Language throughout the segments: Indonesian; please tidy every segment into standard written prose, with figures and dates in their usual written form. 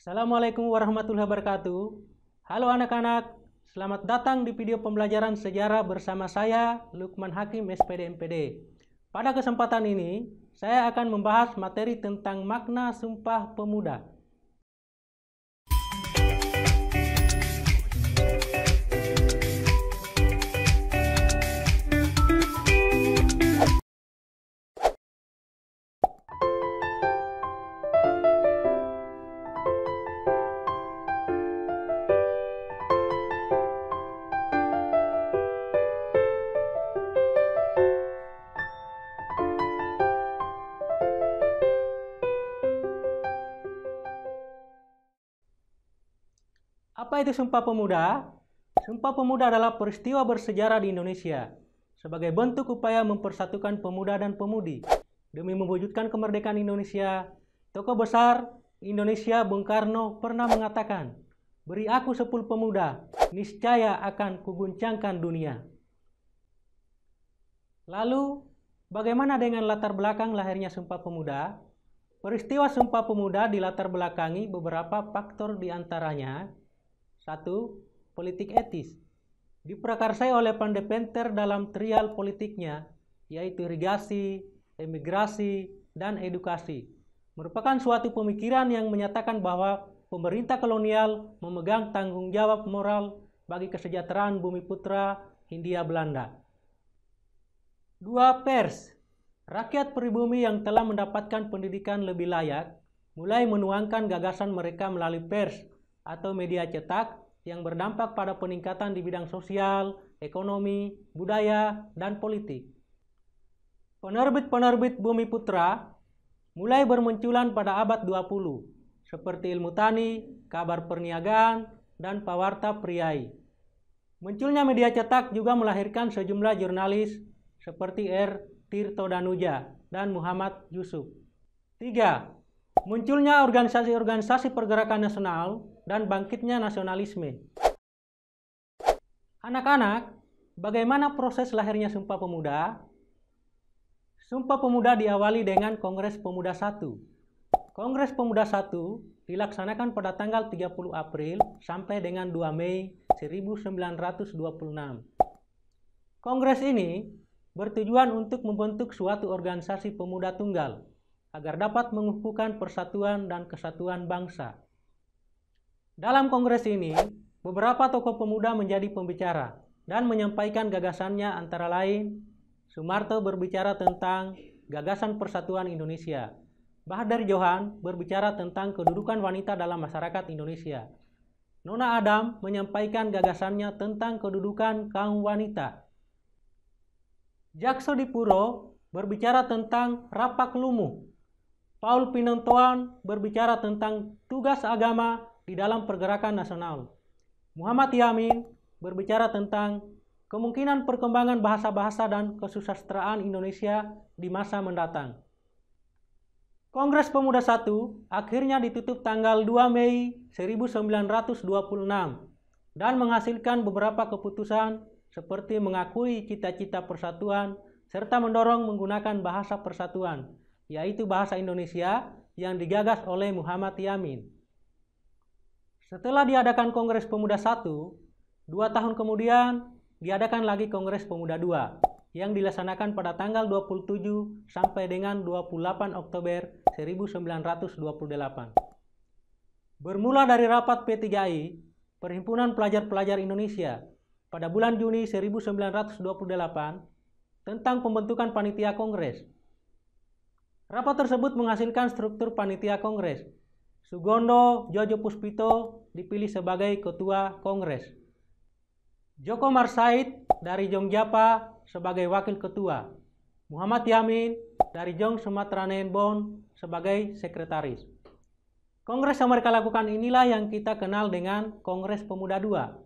Assalamualaikum warahmatullahi wabarakatuh. Halo anak-anak, selamat datang di video pembelajaran sejarah bersama saya, Lukman Hakim, SPD MPD. Pada kesempatan ini, saya akan membahas materi tentang makna Sumpah Pemuda. Apa itu Sumpah Pemuda? Sumpah Pemuda adalah peristiwa bersejarah di Indonesia sebagai bentuk upaya mempersatukan pemuda dan pemudi demi mewujudkan kemerdekaan Indonesia. Tokoh besar Indonesia Bung Karno pernah mengatakan, "Beri aku 10 pemuda, niscaya akan kuguncangkan dunia." Lalu, bagaimana dengan latar belakang lahirnya Sumpah Pemuda? Peristiwa Sumpah Pemuda dilatar belakangi beberapa faktor diantaranya. 1. Politik etis. Diprakarsai oleh Pandepenter dalam trial politiknya, yaitu irigasi, emigrasi, dan edukasi. Merupakan suatu pemikiran yang menyatakan bahwa pemerintah kolonial memegang tanggung jawab moral bagi kesejahteraan bumi putra Hindia Belanda. 2. Pers. Rakyat pribumi yang telah mendapatkan pendidikan lebih layak mulai menuangkan gagasan mereka melalui pers atau media cetak yang berdampak pada peningkatan di bidang sosial, ekonomi, budaya, dan politik. Penerbit-penerbit Bumi Putra mulai bermunculan pada abad 20, seperti Ilmu Tani, Kabar Perniagaan, dan Pawarta Priai. Munculnya media cetak juga melahirkan sejumlah jurnalis seperti R. Tirto Danuja dan Muhammad Yusuf. 3. Munculnya organisasi-organisasi pergerakan nasional dan bangkitnya nasionalisme. Anak-anak, bagaimana proses lahirnya Sumpah Pemuda? Sumpah Pemuda diawali dengan Kongres Pemuda I. Kongres Pemuda I dilaksanakan pada tanggal 30 April sampai dengan 2 Mei 1926. Kongres ini bertujuan untuk membentuk suatu organisasi pemuda tunggal agar dapat mengukuhkan persatuan dan kesatuan bangsa. Dalam kongres ini, beberapa tokoh pemuda menjadi pembicara dan menyampaikan gagasannya, antara lain Soemarto berbicara tentang gagasan persatuan Indonesia. Bahadur Johan berbicara tentang kedudukan wanita dalam masyarakat Indonesia. Nona Adam menyampaikan gagasannya tentang kedudukan kaum wanita. Jakso Dipuro berbicara tentang Rapak Lumuh. Paul Pinontoan berbicara tentang tugas agama di dalam pergerakan nasional. Muhammad Yamin berbicara tentang kemungkinan perkembangan bahasa-bahasa dan kesusastraan Indonesia di masa mendatang. Kongres Pemuda I akhirnya ditutup tanggal 2 Mei 1926 dan menghasilkan beberapa keputusan seperti mengakui cita-cita persatuan serta mendorong menggunakan bahasa persatuan, yaitu bahasa Indonesia yang digagas oleh Muhammad Yamin. Setelah diadakan Kongres Pemuda I, 2 tahun kemudian diadakan lagi Kongres Pemuda II yang dilaksanakan pada tanggal 27 sampai dengan 28 Oktober 1928. Bermula dari rapat P3I, Perhimpunan Pelajar-Pelajar Indonesia, pada bulan Juni 1928 tentang pembentukan panitia Kongres. Rapat tersebut menghasilkan struktur panitia Kongres. Sugondo Jojo Puspito dipilih sebagai ketua Kongres. Joko Marsait dari Jongjapa sebagai wakil ketua. Muhammad Yamin dari Jong Sumatera Nenbon sebagai sekretaris. Kongres yang mereka lakukan inilah yang kita kenal dengan Kongres Pemuda II.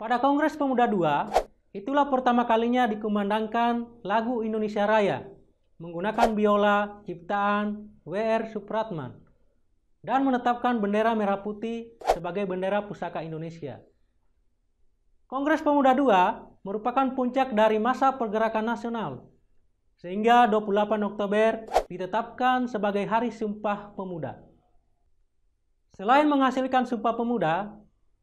Pada Kongres Pemuda II, itulah pertama kalinya dikumandangkan lagu Indonesia Raya menggunakan biola ciptaan W.R. Supratman dan menetapkan bendera merah putih sebagai bendera pusaka Indonesia. Kongres Pemuda II merupakan puncak dari masa pergerakan nasional, sehingga 28 Oktober ditetapkan sebagai Hari Sumpah Pemuda. Selain menghasilkan Sumpah Pemuda,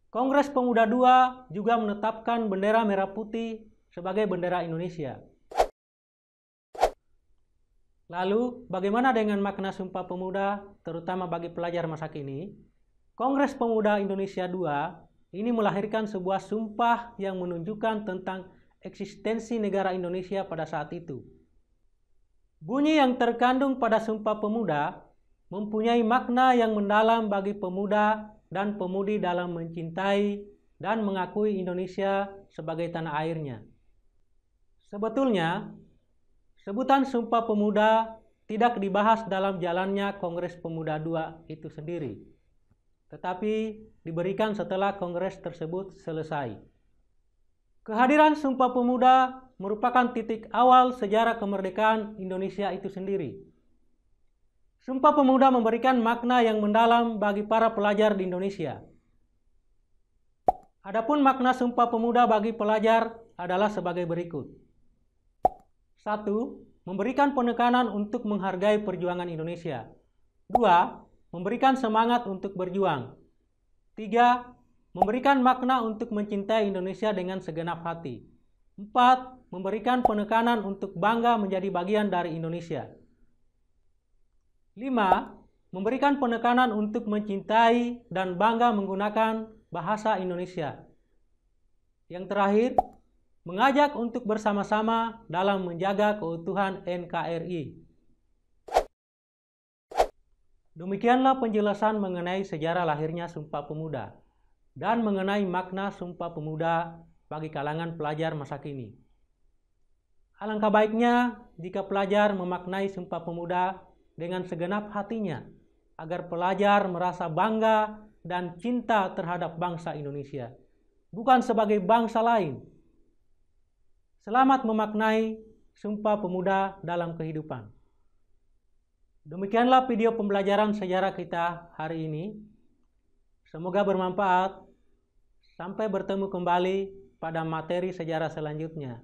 Kongres Pemuda II juga menetapkan bendera merah putih sebagai bendera Indonesia. Lalu, bagaimana dengan makna Sumpah Pemuda, terutama bagi pelajar masa kini? Kongres Pemuda Indonesia II ini melahirkan sebuah sumpah yang menunjukkan tentang eksistensi negara Indonesia pada saat itu. Bunyi yang terkandung pada Sumpah Pemuda mempunyai makna yang mendalam bagi pemuda dan pemudi dalam mencintai dan mengakui Indonesia sebagai tanah airnya. Sebetulnya, sebutan Sumpah Pemuda tidak dibahas dalam jalannya Kongres Pemuda II itu sendiri, tetapi diberikan setelah kongres tersebut selesai. Kehadiran Sumpah Pemuda merupakan titik awal sejarah kemerdekaan Indonesia itu sendiri. Sumpah Pemuda memberikan makna yang mendalam bagi para pelajar di Indonesia. Adapun makna Sumpah Pemuda bagi pelajar adalah sebagai berikut. 1. Memberikan penekanan untuk menghargai perjuangan Indonesia. 2. Memberikan semangat untuk berjuang. 3. Memberikan makna untuk mencintai Indonesia dengan segenap hati. 4. Memberikan penekanan untuk bangga menjadi bagian dari Indonesia. 5. Memberikan penekanan untuk mencintai dan bangga menggunakan bahasa Indonesia. Yang terakhir, mengajak untuk bersama-sama dalam menjaga keutuhan NKRI. Demikianlah penjelasan mengenai sejarah lahirnya Sumpah Pemuda dan mengenai makna Sumpah Pemuda bagi kalangan pelajar masa kini. Alangkah baiknya jika pelajar memaknai Sumpah Pemuda dengan segenap hatinya, agar pelajar merasa bangga dan cinta terhadap bangsa Indonesia, bukan sebagai bangsa lain. Selamat memaknai Sumpah Pemuda dalam kehidupan. Demikianlah video pembelajaran sejarah kita hari ini. Semoga bermanfaat. Sampai bertemu kembali pada materi sejarah selanjutnya.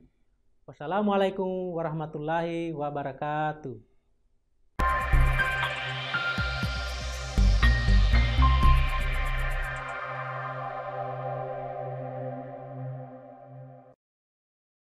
Wassalamualaikum warahmatullahi wabarakatuh.